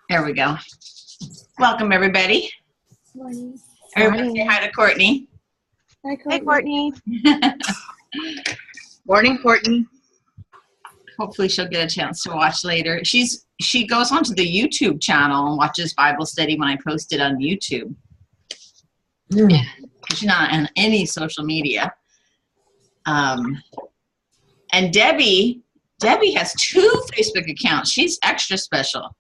There we go. Welcome, everybody. Morning. Everybody say hi to Courtney. Hi, Hey, Courtney. Morning, Courtney. Hopefully she'll get a chance to watch later. She goes onto the YouTube channel and watches Bible study when I post it on YouTube. And she's not on any social media. And Debbie has 2 Facebook accounts. She's extra special.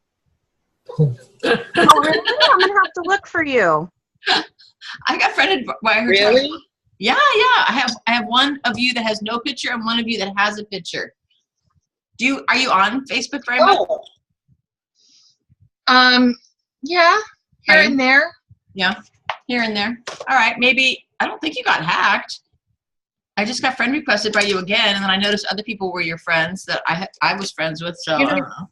Oh, really? I'm gonna have to look for you. I got friended by her. Really? Yeah. I have one of you that has no picture and one of you that has a picture. Are you on Facebook very much? Yeah, here and there. Yeah, here and there. All right, maybe. I don't think you got hacked. I just got friend requested by you again, and then I noticed other people were your friends that I was friends with. So I don't know.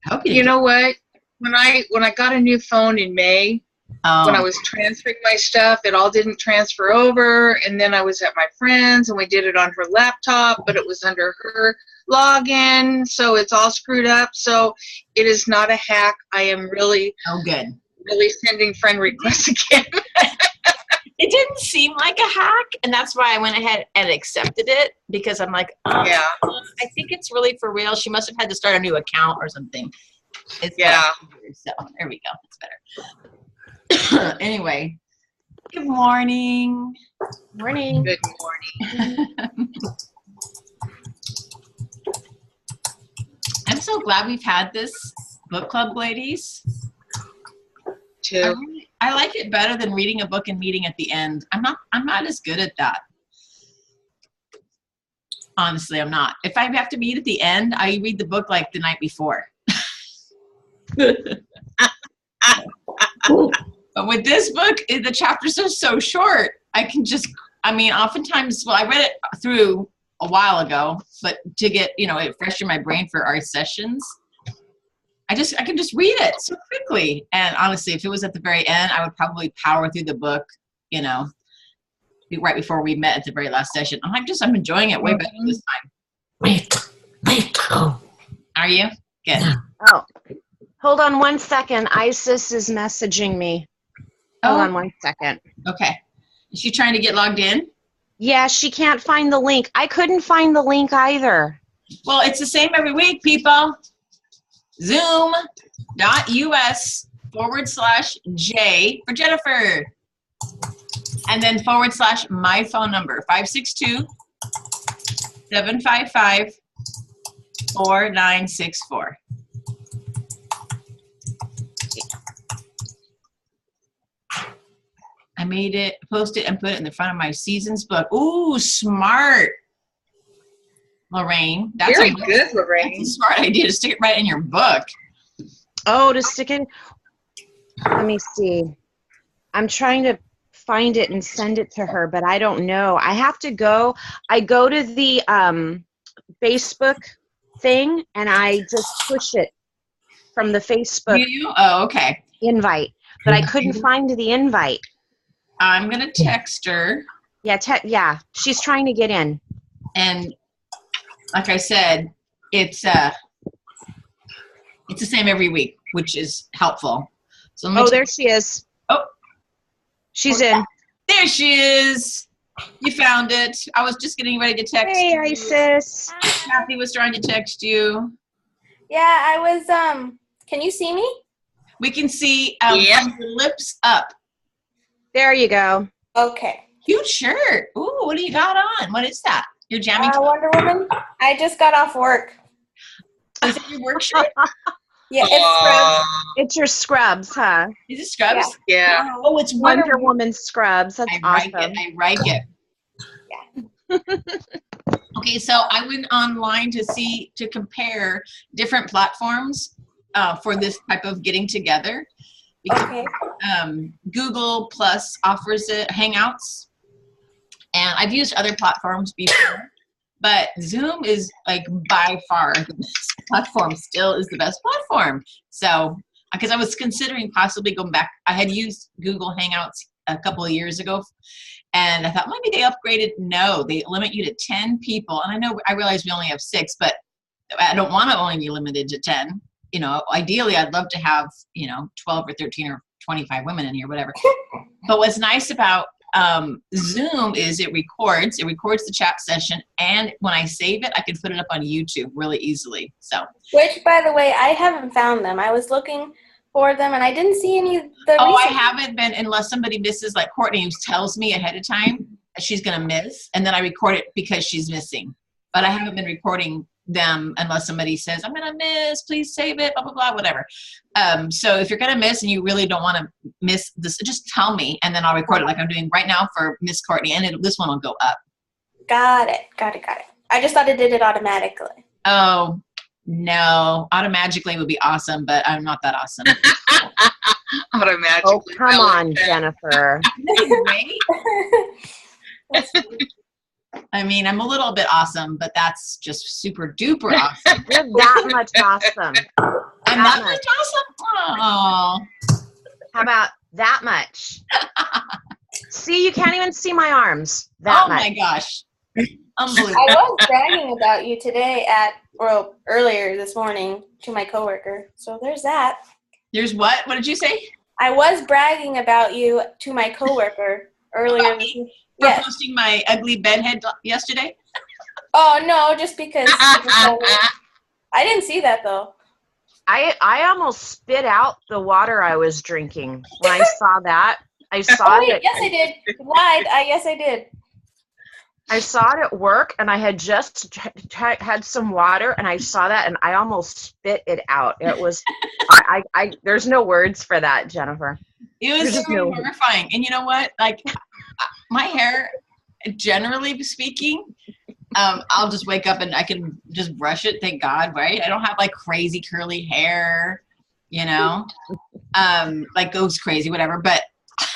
I hope You know what? When I got a new phone in May, when I was transferring my stuff, it all didn't transfer over, and then I was at my friend's, and we did it on her laptop, but it was under her login, so it's all screwed up. So it is not a hack. I am really sending friend requests again. It didn't seem like a hack, and that's why I went ahead and accepted it, because I'm like, I think it's really for real. She must have had to start a new account or something. So there we go. It's better. Anyway, good morning. Morning. Good morning. I'm so glad we've had this book club, ladies. Too. I like it better than reading a book and meeting at the end. I'm not as good at that. Honestly, I'm not. If I have to meet at the end, I read the book like the night before. But with this book, the chapters are so short. Oftentimes, I read it through a while ago, but to get, it fresh in my brain for our sessions, I can just read it so quickly. And honestly, if it was at the very end, I would probably power through the book, right before we met at the very last session. I'm enjoying it way better this time. Are you? Good. Oh, hold on one second. Isis is messaging me. Hold on one second. Okay. Is she trying to get logged in? Yeah, she can't find the link. I couldn't find the link either. Well, it's the same every week, people. Zoom.us/J for Jennifer. And then / my phone number, 562-755-4964. I made it, post it, and put it in the front of my season's book. Ooh, smart, Lorraine. That's very good, Lorraine. That's a smart idea to stick it right in your book. Oh, to stick it. Let me see. I'm trying to find it and send it to her, but I don't know. I go to the Facebook thing, and I just push it from the Facebook okay. invite, but I couldn't find the invite. I'm going to text her. Yeah, she's trying to get in. And like I said, it's the same every week, which is helpful. So there she is. Oh, she's in. There she is. You found it. I was just getting ready to text you. Hey, Isis. Kathy was trying to text you. Yeah, I was, can you see me? We can see your lips up. There you go. Okay. Cute shirt. Ooh, what do you got on? What is that? Your jammy Wonder Woman. I just got off work. Is it your work shirt? Yeah, it's Scrubs. It's your Scrubs, huh? Is it Scrubs? Yeah. Oh, it's Wonder Woman Scrubs. That's awesome. I like it. Yeah. Okay, so I went online to compare different platforms for this type of getting together. Because, Google Plus offers it, Hangouts, and I've used other platforms before, but Zoom is like by far the best platform. Still is the best platform. So, because I was considering possibly going back, I had used Google Hangouts a couple of years ago, and I thought maybe they upgraded. No, they limit you to 10 people, and I realize we only have 6, but I don't want to only be limited to 10. ideally I'd love to have, 12 or 13 or 25 women in here, whatever. But what's nice about Zoom is it records the chat session, and when I save it, I can put it up on YouTube really easily. So, which, by the way, I haven't found them. I was looking for them, and I didn't see any of the. Oh, I haven't been, unless somebody misses, like Courtney, who tells me ahead of time that she's going to miss, and then I record it because she's missing. But I haven't been recording them unless somebody says, I'm going to miss, please save it, blah, blah, blah, whatever. So if you're going to miss and you really don't want to miss this, just tell me, and then I'll record it like I'm doing right now for Miss Courtney, and this one will go up. Got it. I just thought it did it automatically. Oh, no. Automatically would be awesome, but I'm not that awesome. Automatically. Oh, come on, Jennifer. Right? I mean, I'm a little bit awesome, but that's just super duper awesome. You're that much awesome. I'm that much awesome? Oh. How about that much? See, you can't even see my arms. That much. My gosh. Unbelievable. I was bragging about you today earlier this morning to my coworker. So there's that. There's what? What did you say? I was bragging about you to my coworker earlier this morning. For posting my ugly bedhead yesterday? Oh, no, just because. I didn't see that, though. I almost spit out the water I was drinking when I saw that. I saw it. Yes, I did. Lied. Yes, I did. I saw it at work, and I had just had some water, and I saw that, and I almost spit it out. It was, there's no words for that, Jennifer. It was so horrifying. And you know what? Like, my hair, generally speaking, I'll just wake up and I can just brush it, thank God, right? I don't have like crazy curly hair, like goes crazy, whatever. But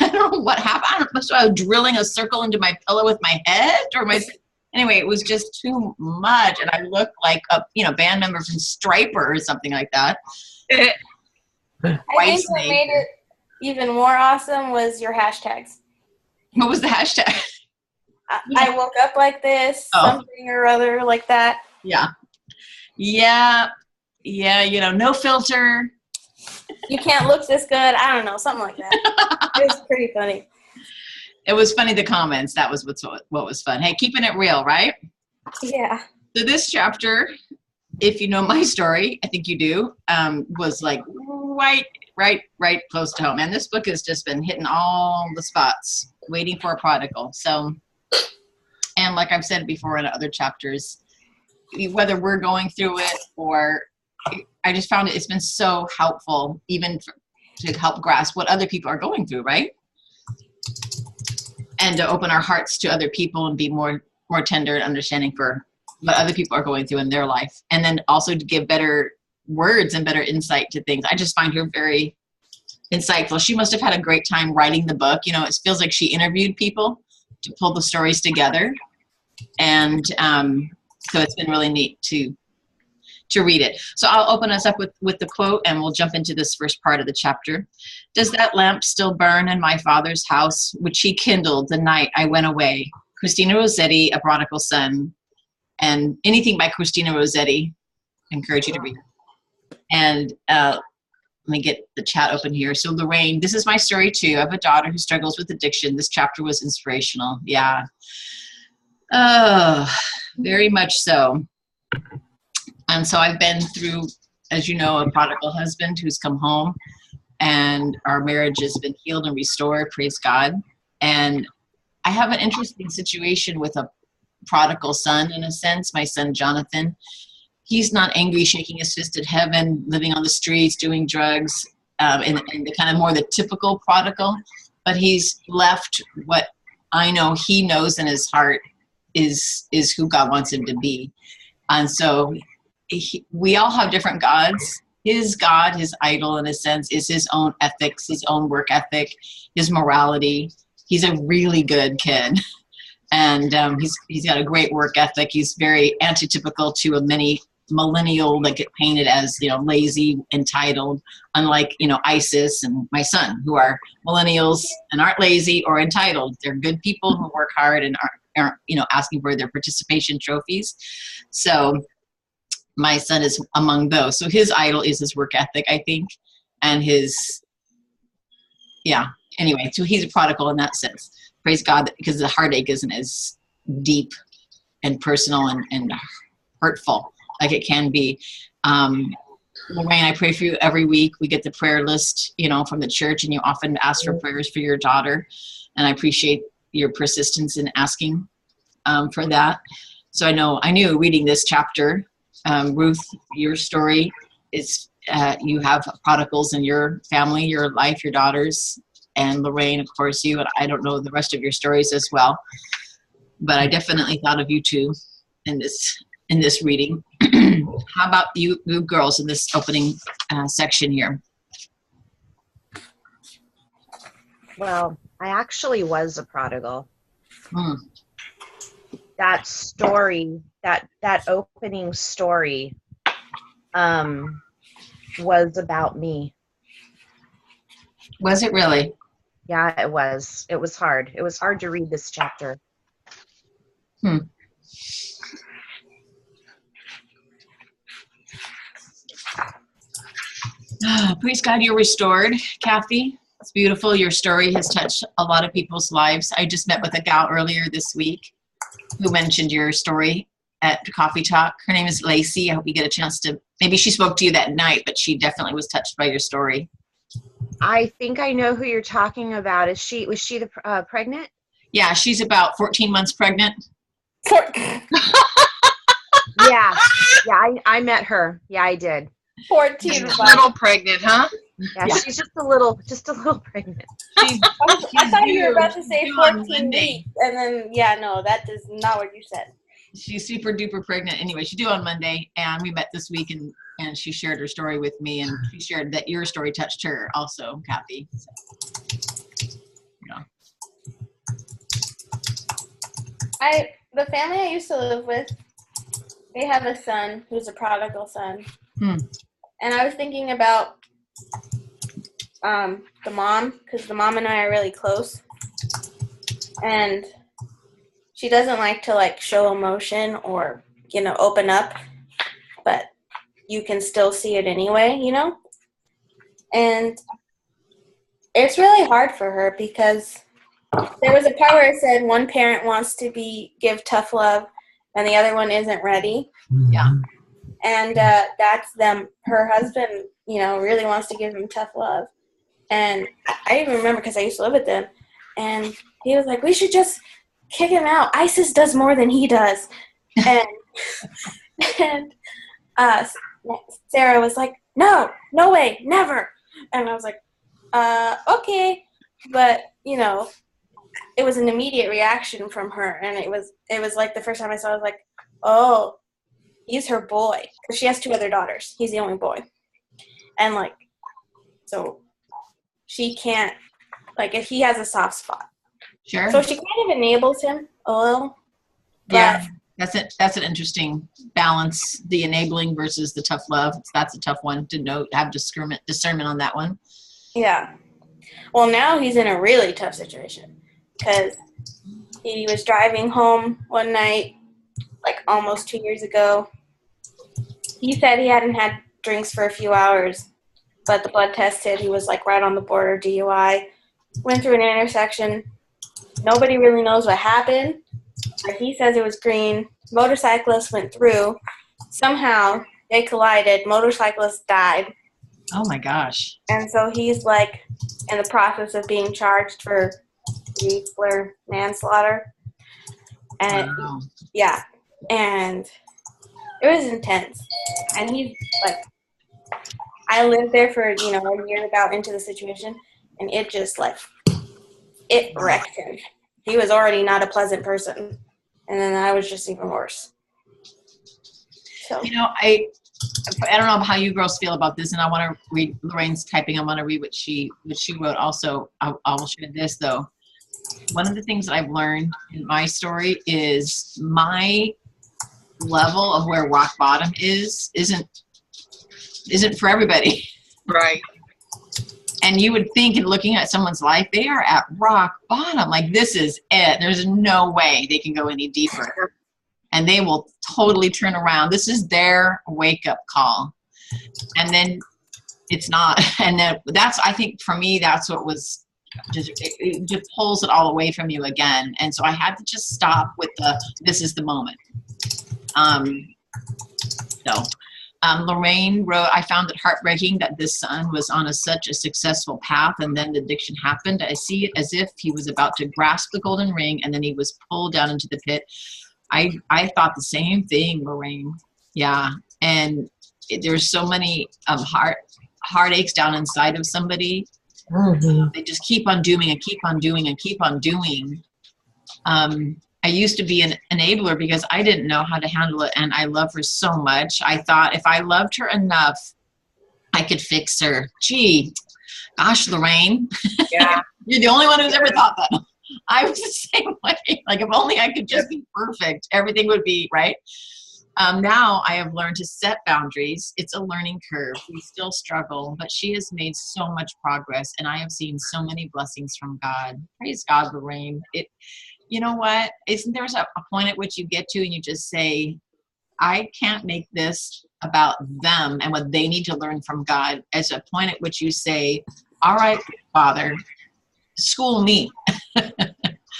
I don't know what happened. I don't know. So I was drilling a circle into my pillow with my head anyway, it was just too much. And I looked like a, band member from Striper or something like that. I think what made it even more awesome was your hashtags. What was the hashtag? I woke up like this, something or other like that. Yeah, no filter. You can't look this good. I don't know, something like that. It was pretty funny. It was funny, the comments. That was what was fun. Hey, keeping it real, right? Yeah. So this chapter, if you know my story, I think you do, was like right close to home. And this book has just been hitting all the spots, waiting for a prodigal. So, and like I've said before in other chapters, whether we're going through it or I just found it's been so helpful even to help grasp what other people are going through, right? And to open our hearts to other people and be more tender and understanding for what other people are going through in their life. And then also to give better words and better insight to things. I just find her very insightful. She must have had a great time writing the book. It feels like she interviewed people to pull the stories together. And so it's been really neat to read it. So I'll open us up with the quote, and we'll jump into this first part of the chapter. Does that lamp still burn in my Father's house, which he kindled the night I went away? Christina Rossetti, A Prodigal Son. And anything by Christina Rossetti, I encourage you to read. And let me get the chat open here. So Lorraine, this is my story too. I have a daughter who struggles with addiction. This chapter was inspirational. Yeah. Oh, very much so. And so I've been through, as you know, a prodigal husband who's come home, and our marriage has been healed and restored, praise God. And I have an interesting situation with a prodigal son, in a sense, my son Jonathan. He's not angry, shaking his fist at heaven, living on the streets, doing drugs, and the kind of more the typical prodigal. But he's left what I know he knows in his heart is who God wants him to be. And so we all have different gods. His God, his idol in a sense, is his own ethics, his own work ethic, his morality. He's a really good kid. And he's got a great work ethic. He's very antitypical to many millennial that get painted as, lazy, entitled, unlike, Isis and my son, who are millennials and aren't lazy or entitled. They're good people who work hard and aren't asking for their participation trophies. So my son is among those. So his idol is his work ethic, I think, and anyway, so he's a prodigal in that sense. Praise God, because the heartache isn't as deep and personal and hurtful like it can be. Lorraine, I pray for you every week. We get the prayer list, from the church, and you often ask for prayers for your daughter. And I appreciate your persistence in asking for that. So I knew reading this chapter, Ruth, your story is, you have prodigals in your family, your life, your daughters, and Lorraine, of course, you. And I don't know the rest of your stories as well, but I definitely thought of you too in this reading. How about you girls in this opening section here? Well, I actually was a prodigal. That story, that opening story, was about me. Was it really? Yeah, it was. It was hard. It was hard to read this chapter. Praise God, you're restored, Kathy. It's beautiful. Your story has touched a lot of people's lives. I just met with a gal earlier this week who mentioned your story at Coffee Talk. Her name is Lacey. I hope you get a chance to, maybe she spoke to you that night, but she definitely was touched by your story. I think I know who you're talking about. Was she the pregnant? Yeah, she's about 14 months pregnant. Yeah, I met her. Yeah, I did. 14 a little pregnant, huh? Yeah, she's just a little pregnant. I thought you were about to say 14 weeks, and then that is not what you said. She's super duper pregnant. Anyway, she's due on Monday, and we met this week, and she shared her story with me, and she shared that your story touched her also, Kathy. So, The family I used to live with, they have a son who's a prodigal son. And I was thinking about the mom, because the mom and I are really close. And she doesn't like to show emotion or, open up, but you can still see it anyway, And it's really hard for her because there was a part where it said one parent wants to give tough love and the other one isn't ready. Yeah. And that's them. Her husband, really wants to give him tough love. And I even remember because I used to live with them. And he was like, we should just kick him out. ISIS does more than he does. And Sarah was like, no way, never. And I was like, okay. But, it was an immediate reaction from her. And it was like the first time I saw it, I was like, oh, he's her boy. Because she has 2 other daughters. He's the only boy. And, so she can't, if he has a soft spot. Sure. So she kind of enables him a little. Yeah, that's an interesting balance, the enabling versus the tough love. That's a tough one to have discernment on that one. Yeah. Well, now he's in a really tough situation because he was driving home one night, almost 2 years ago. He said he hadn't had drinks for a few hours, but the blood test said he was right on the border DUI. Went through an intersection. Nobody really knows what happened. But he says it was green. Motorcyclist went through. Somehow they collided. Motorcyclist died. Oh my gosh. And so he's in the process of being charged for vehicular manslaughter. And wow. Yeah. And it was intense. And he's I lived there for, a year about into the situation, and it just it wrecked him. He was already not a pleasant person. And then I was just even worse. So I don't know how you girls feel about this, and I want to read Lorraine's typing. I want to read what she wrote also. I'll share this though. One of the things that I've learned in my story is my level of where rock bottom isn't for everybody. Right. And you would think in looking at someone's life, they are at rock bottom. This is it. There's no way they can go any deeper. and they will totally turn around. This is their wake-up call. And then it's not. And then that's, I think for me, that's what was just, it just pulls it all away from you again. And so I had to just stop with this is the moment. Lorraine wrote, I found it heartbreaking that this son was on such a successful path, and then the addiction happened. I see it as if he was about to grasp the golden ring, and then he was pulled down into the pit. I thought the same thing, Lorraine. Yeah. And there's so many heartaches down inside of somebody. Mm-hmm. They just keep on doing and keep on doing and keep on doing. I used to be an enabler because I didn't know how to handle it, and I love her so much. I thought if I loved her enough, I could fix her. Gee, gosh, Lorraine. Yeah. You're the only one who's ever thought that. I was the same way. Like, if only I could just be perfect, everything would be right. Now I have learned to set boundaries. It's a learning curve. We still struggle, but she has made so much progress, and I have seen so many blessings from God. Praise God, Lorraine. You know what? Isn't there a point at which you get to and you just say, I can't make this about them and what they need to learn from God. As a point at which you say, all right, Father, school me.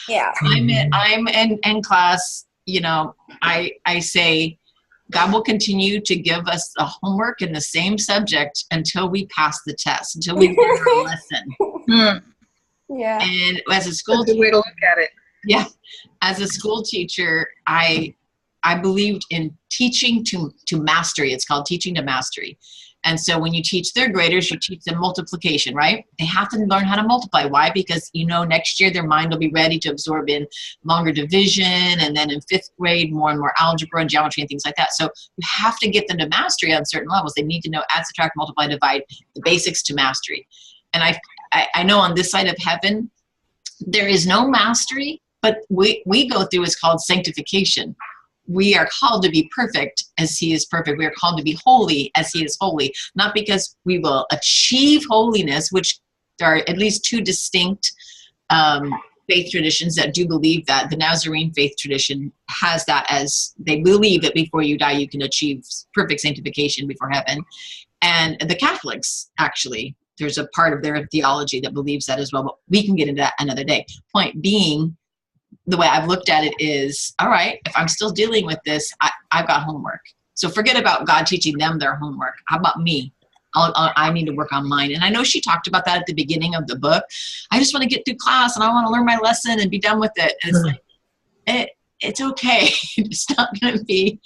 Yeah. I'm in class, you know, I say, God will continue to give us the homework in the same subject until we pass the test, until we learn our lesson. Yeah. And as a school teacher, way to look at it. Yeah. As a school teacher, I believed in teaching to mastery. It's called teaching to mastery. And so when you teach third graders, you teach them multiplication, right? They have to learn how to multiply. Why? Because, you know, next year their mind will be ready to absorb in longer division, and then in fifth grade, more and more algebra and geometry and things like that. So you have to get them to mastery on certain levels. They need to know add, subtract, multiply, divide, the basics to mastery. And I know on this side of heaven, there is no mastery, but we go through what's called sanctification. We are called to be perfect as he is perfect. We are called to be holy as he is holy, not because we will achieve holiness, which there are at least two distinct faith traditions that do believe that. The Nazarene faith tradition has that as they believe that before you die, you can achieve perfect sanctification before heaven. And the Catholics, actually, there's a part of their theology that believes that as well, but we can get into that another day. Point being, the way I've looked at it is, all right, if I'm still dealing with this, I've got homework. So forget about God teaching them their homework. How about me? I need to work on mine. And I know she talked about that at the beginning of the book. I just want to get through class and I want to learn my lesson and be done with it. And it's like, it's okay. It's not going to be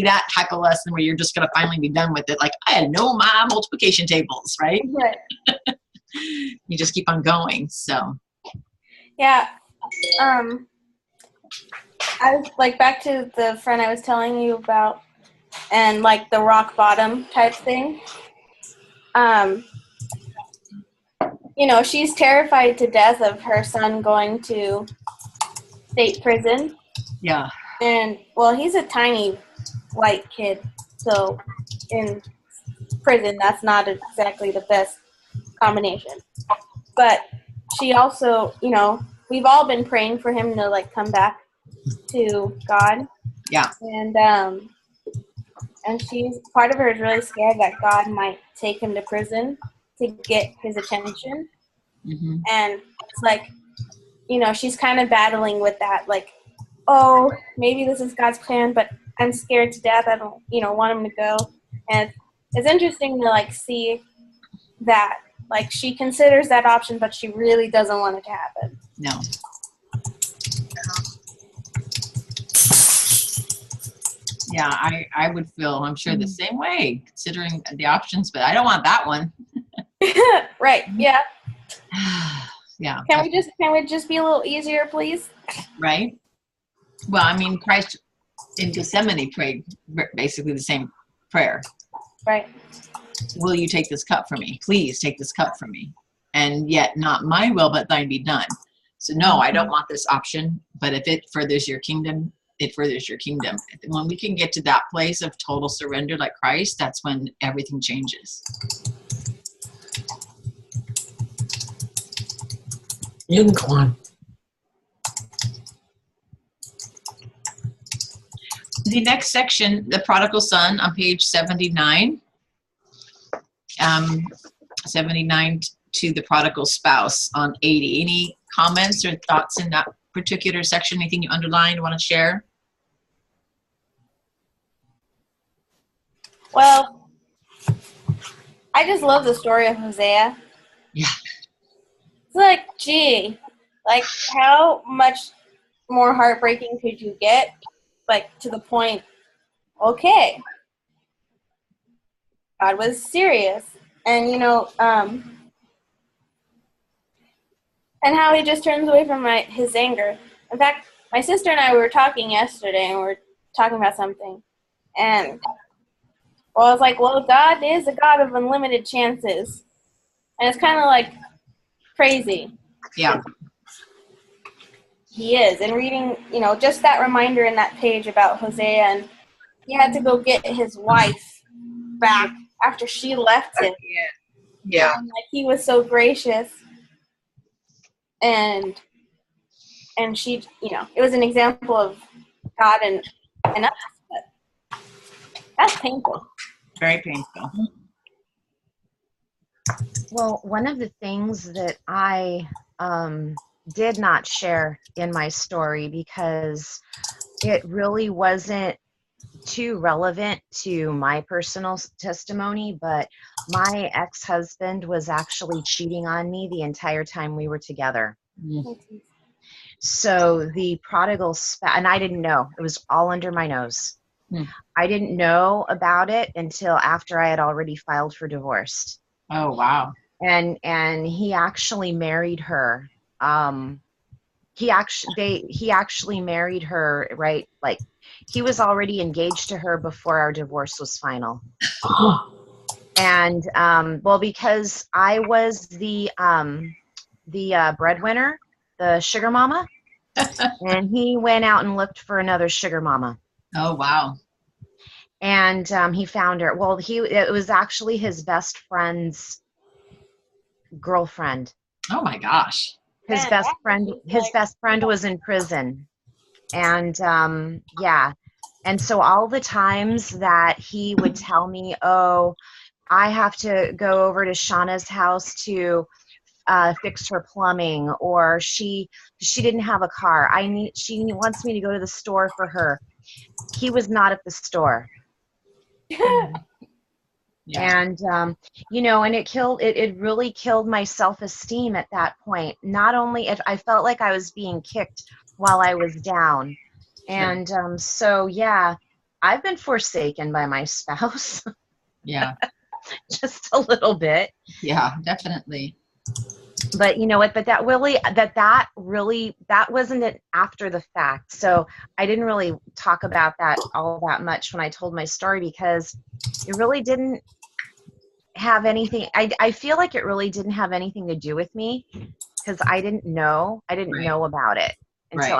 that type of lesson where you're just going to finally be done with it. Like, I know my multiplication tables, right? Right. You just keep on going. So. Yeah. I was like back to the friend I was telling you about, and like the rock bottom type thing. You know, she's terrified to death of her son going to state prison. Yeah. And well, he's a tiny white kid, so in prison, that's not exactly the best combination. But she also, you know, we've all been praying for him to like come back to God. Yeah. And she's, part of her is really scared that God might take him to prison to get his attention. Mm-hmm. And it's like, you know, she's kind of battling with that, like, oh, maybe this is God's plan, but I'm scared to death. I don't, you know, want him to go. And it's interesting to like see that, like, she considers that option, but she really doesn't want it to happen. No. Yeah, I would feel, I'm sure, the same way, considering the options, but I don't want that one. Right, yeah. Yeah. Can we just be a little easier, please? Right? Well, I mean, Christ in Gethsemane prayed basically the same prayer. Right. Will you take this cup from me? Please take this cup from me. And yet not my will, but thine be done. So no, I don't want this option, but if it furthers your kingdom, it furthers your kingdom. When we can get to that place of total surrender like Christ, that's when everything changes. Unicorn. The next section, the prodigal son on page 79. 79 to the prodigal spouse on 80. Any comments or thoughts in that particular section? Anything you underlined, want to share? Well, I just love the story of Hosea. Yeah. It's like, gee, like how much more heartbreaking could you get? Like to the point, okay, God was serious. And, you know, and how he just turns away from his anger. In fact, my sister and I were talking yesterday, and we were talking about something. And, well, I was like, well, God is a God of unlimited chances. And it's kind of like crazy. Yeah. He is. And reading, you know, just that reminder in that page about Hosea, and he had to go get his wife back after she left him. Yeah. And, like, he was so gracious, and she, you know, it was an example of God and us. But that's painful. Very painful. Well, one of the things that I did not share in my story because it really wasn't too relevant to my personal testimony, but my ex-husband was actually cheating on me the entire time we were together. So the prodigal spouse, and I didn't know, it was all under my nose. I didn't know about it until after I had already filed for divorce. Oh, wow. And he actually married her. He actually married her, right? Like, he was already engaged to her before our divorce was final. And well, because I was the breadwinner, the sugar mama, and he went out and looked for another sugar mama. Oh, wow. And he found her. Well, it was actually his best friend's girlfriend. Oh my gosh. His best friend was in prison. And yeah. And so all the times that he would tell me, oh, I have to go over to Shauna's house to fix her plumbing, or she didn't have a car. She wants me to go to the store for her. He was not at the store. Yeah. And you know, and it really killed my self-esteem at that point. Not only I felt like I was being kicked while I was down. And so yeah, I've been forsaken by my spouse. Yeah. Just a little bit. Yeah, definitely. But you know what, but that wasn't it after the fact. So I didn't really talk about that all that much when I told my story, because it really didn't have anything. I feel like it really didn't have anything to do with me, because I didn't know know about it until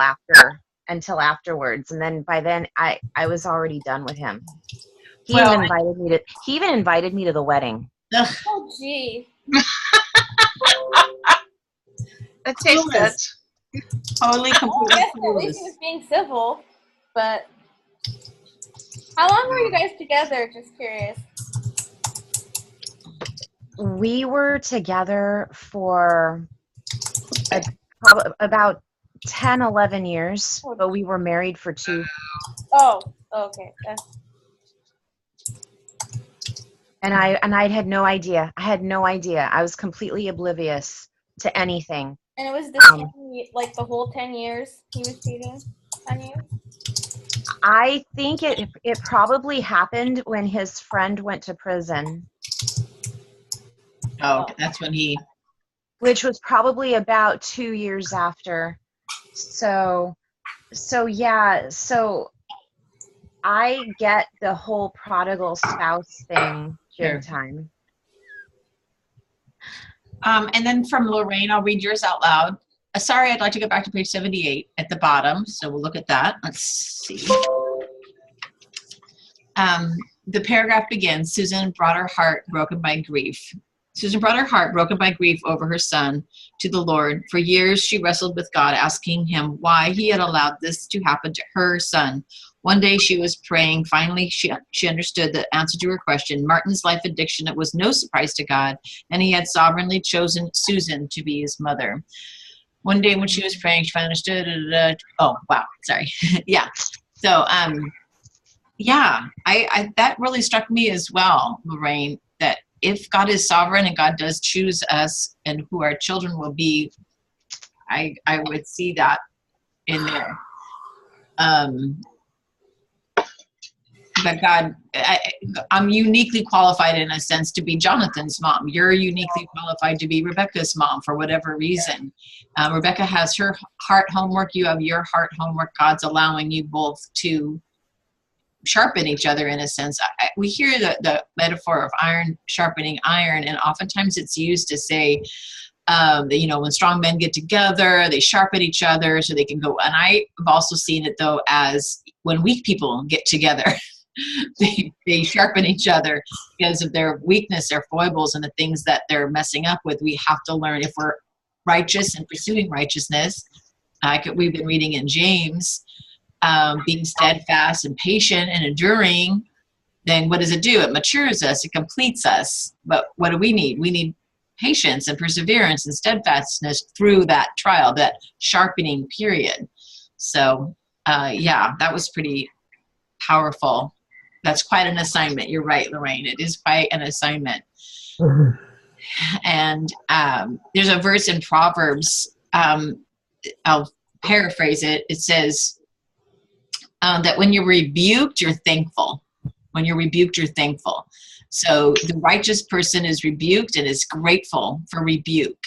afterwards. And then by then I was already done with him. He even invited me to the wedding. Oh gee. That takes that. Totally, completely. Yes, at least he was being civil. But how long were you guys together? Just curious. We were together for about 10, 11 years, but we were married for 2. Oh, okay. And I had no idea. I had no idea. I was completely oblivious to anything. And it was like the whole 10 years he was cheating on you? I think it probably happened when his friend went to prison. Oh, that's when which was probably about 2 years after. So yeah, so I get the whole prodigal spouse thing big time. And then from Lorraine, I'll read yours out loud. Sorry, I'd like to go back to page 78 at the bottom. So we'll look at that. Let's see. The paragraph begins, Susan brought her heart broken by grief. Susan brought her heart broken by grief over her son to the Lord. For years, she wrestled with God, asking him why he had allowed this to happen to her son. One day she was praying. Finally, she understood the answer to her question. Martin's life addiction, it was no surprise to God, and he had sovereignly chosen Susan to be his mother. One day when she was praying, she finally understood. Oh, wow. Sorry. Yeah. So, yeah, I that really struck me as well, Lorraine, that if God is sovereign and God does choose us and who our children will be, I would see that in there. But God, I'm uniquely qualified in a sense to be Jonathan's mom. You're uniquely qualified to be Rebecca's mom for whatever reason. Rebecca has her heart homework. You have your heart homework. God's allowing you both to sharpen each other in a sense. We hear the metaphor of iron sharpening iron, and oftentimes it's used to say, when strong men get together, they sharpen each other so they can go. And I've also seen it though as when weak people get together, they sharpen each other because of their weakness, their foibles, and the things that they're messing up with. We have to learn if we're righteous and pursuing righteousness. We've been reading in James, being steadfast and patient and enduring. Then what does it do? It matures us. It completes us. But what do we need? We need patience and perseverance and steadfastness through that trial, that sharpening period. So, that was pretty powerful. That's quite an assignment. You're right, Lorraine. It is quite an assignment. Mm-hmm. And there's a verse in Proverbs. I'll paraphrase it. It says that when you're rebuked, you're thankful. When you're rebuked, you're thankful. So the righteous person is rebuked and is grateful for rebuke.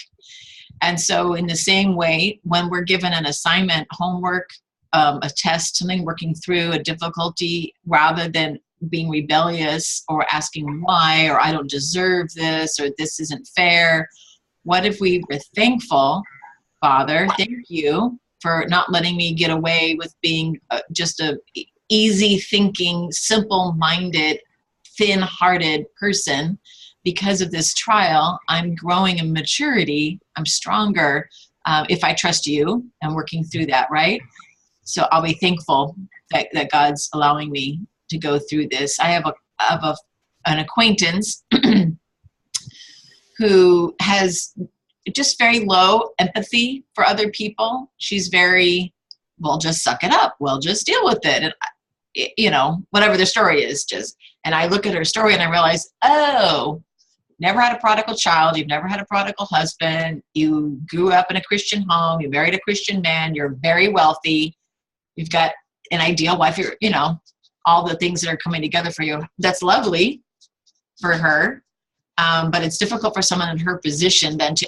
And so in the same way, when we're given an assignment, homework, a test, something working through a difficulty, rather than being rebellious or asking why, or I don't deserve this, or this isn't fair, what if we were thankful? Father, thank you for not letting me get away with being just a easy thinking, simple-minded, thin-hearted person. Because of this trial, I'm growing in maturity. I'm stronger if I trust you and working through that, right? So I'll be thankful that God's allowing me to go through this. I have an acquaintance who has just very low empathy for other people. She's very, well, just suck it up. Well, just deal with it. And, whatever the story is, and I look at her story and I realize, oh, never had a prodigal child. You've never had a prodigal husband. You grew up in a Christian home. You married a Christian man. You're very wealthy. You've got an ideal wife. You're, all the things that are coming together for you. That's lovely for her. But it's difficult for someone in her position then to